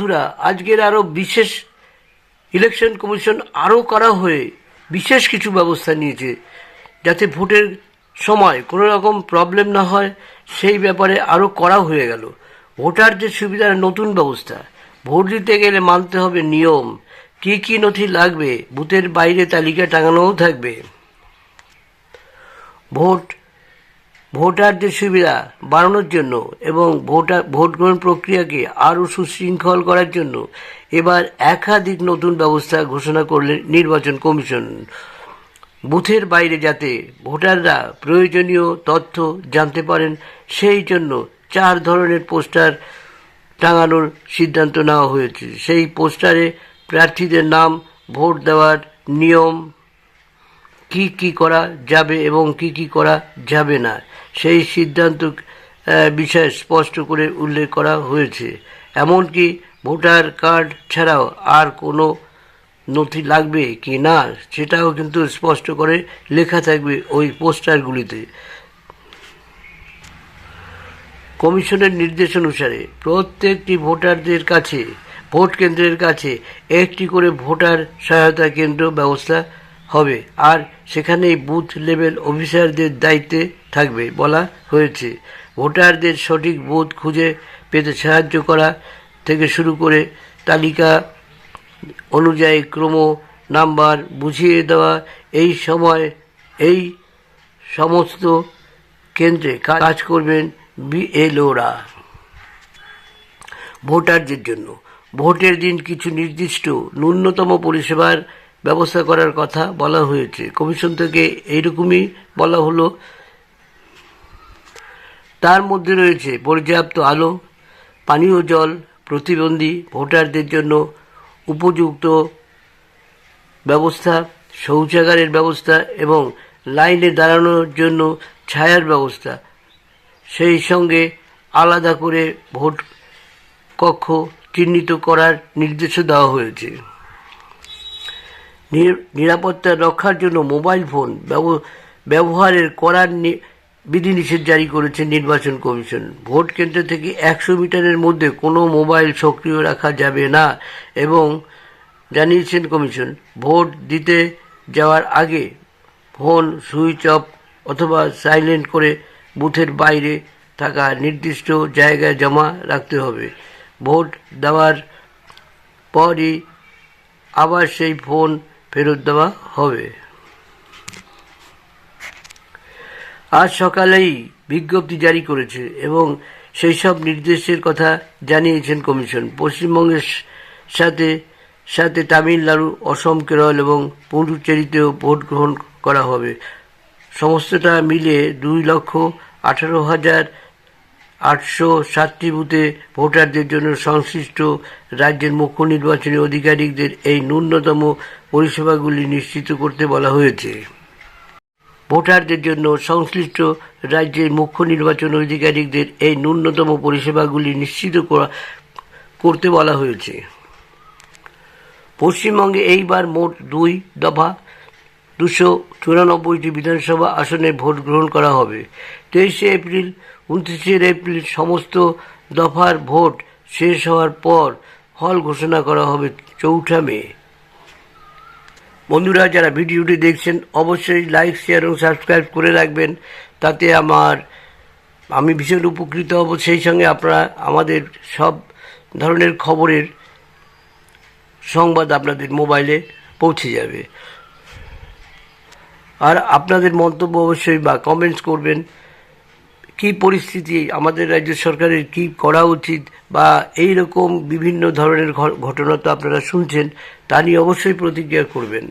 বন্ধুরা, আজকের আরও বিশেষ ইলেকশন কমিশন আরও কড়া হয়ে বিশেষ কিছু ব্যবস্থা নিয়েছে, যাতে ভোটের সময় কোনো রকম প্রবলেম না হয়, সেই ব্যাপারে আরও কড়া হয়ে গেল। ভোটারদের সুবিধার নতুন ব্যবস্থা। ভোট দিতে গেলে মানতে হবে নিয়ম। কি কি নথি লাগবে, বুথের বাইরে তালিকা টাঙানোও থাকবে। ভোটারদের সুবিধা বাড়ানোর জন্য এবং ভোট গ্রহণ প্রক্রিয়াকে আরও সুশৃঙ্খল করার জন্য এবার একাধিক নতুন ব্যবস্থা ঘোষণা করলেন নির্বাচন কমিশন। বুথের বাইরে যাতে ভোটাররা প্রয়োজনীয় তথ্য জানতে পারেন, সেই জন্য 4 ধরনের পোস্টার টাঙানোর সিদ্ধান্ত নেওয়া হয়েছে। সেই পোস্টারে প্রার্থীদের নাম, ভোট দেওয়ার নিয়ম, কি কি করা যাবে এবং কি কি করা যাবে না, সেই সিদ্ধান্ত বিষয়ে স্পষ্ট করে উল্লেখ করা হয়েছে। এমনকি ভোটার কার্ড ছাড়াও আর কোনো নথি লাগবে কি না, সেটাও কিন্তু স্পষ্ট করে লেখা থাকবে ওই পোস্টারগুলিতে। কমিশনের নির্দেশ অনুসারে প্রত্যেকটি ভোটারদের কাছে, ভোট কেন্দ্রের কাছে একটি করে ভোটার সহায়তা কেন্দ্র ব্যবস্থা হবে, আর সেখানেই বুথ লেভেল অফিসারদের দায়িত্বে থাকবে বলা হয়েছে। ভোটারদের সঠিক বুথ খুঁজে পেতে সাহায্য করা থেকে শুরু করে তালিকা অনুযায়ী ক্রম নাম্বার বুঝিয়ে দেওয়া, এই সমস্ত কেন্দ্রে কাজ করবেন বিএলওরা। ভোটারদের জন্য ভোটের দিন কিছু নির্দিষ্ট ন্যূনতম পরিষেবার ব্যবস্থা করার কথা বলা হয়েছে। কমিশন থেকে এইরকমই বলা হলো। তার মধ্যে রয়েছে পর্যাপ্ত আলো, পানীয় জল, প্রতিবন্ধী ভোটারদের জন্য উপযুক্ত ব্যবস্থা, শৌচাগারের ব্যবস্থা এবং লাইনে দাঁড়ানোর জন্য ছায়ার ব্যবস্থা। সেই সঙ্গে আলাদা করে ভোট কক্ষ চিহ্নিত করার নির্দেশও দেওয়া হয়েছে। নিরাপত্তা রক্ষার জন্য মোবাইল ফোন ব্যবহারের করার বিধিনিষেধ জারি করেছে নির্বাচন কমিশন। ভোট কেন্দ্র থেকে 100 মিটারের মধ্যে কোনো মোবাইল সক্রিয় রাখা যাবে না এবং জানিয়েছেন কমিশন, ভোট দিতে যাওয়ার আগে ফোন সুইচ অফ অথবা সাইলেন্ট করে বুথের বাইরে থাকা নির্দিষ্ট জায়গায় জমা রাখতে হবে। ভোট দেওয়ার পরই আবার সেই ফোন ফেরত দেওয়া হবে। আজ সকালেই বিজ্ঞপ্তি জারি করেছে এবং সেই সব নির্দেশের কথা জানিয়েছেন কমিশন। পশ্চিমবঙ্গের সাথে সাথে তামিলনাড়ু, অসম, কেরল এবং পুডুচেরিতেও ভোট গ্রহণ করা হবে। সমস্তটা মিলে 2,18,807টি বুথে ভোটারদের জন্য সংশ্লিষ্ট রাজ্যের মুখ্য নির্বাচনী আধিকারিকদের এই ন্যূনতম পরিষেবাগুলি নিশ্চিত করতে বলা হয়েছে। ভোটারদের জন্য সংশ্লিষ্ট রাজ্যের মুখ্য নির্বাচন আধিকারিকদের এই ন্যূনতম পরিষেবাগুলি নিশ্চিত করতে বলা হয়েছে। পশ্চিমবঙ্গে এইবার মোট 2 দফা 294টি বিধানসভা আসনে ভোট গ্রহণ করা হবে। 23 এপ্রিল, 29 এপ্রিল সমস্ত দফার ভোট শেষ হওয়ার পর ফল ঘোষণা করা হবে 4 মে। বন্ধুরা, যারা ভিডিওটি দেখছেন অবশ্যই লাইক, শেয়ার এবং সাবস্ক্রাইব করে রাখবেন, তাতে আমি ভীষণ উপকৃত হব। সেই সঙ্গে আপনারা আমাদের সব ধরনের খবরের সংবাদ আপনাদের মোবাইলে পৌঁছে যাবে। আর আপনাদের মন্তব্য অবশ্যই বা কমেন্টস করবেন। কি পরিস্থিতি, আমাদের রাজ্য সরকারের কি করা উচিত, বা এই রকম বিভিন্ন ধরনের ঘটনা তো আপনারা শুনছেন, তা নিয়ে অবশ্যই প্রতিক্রিয়া করবেন।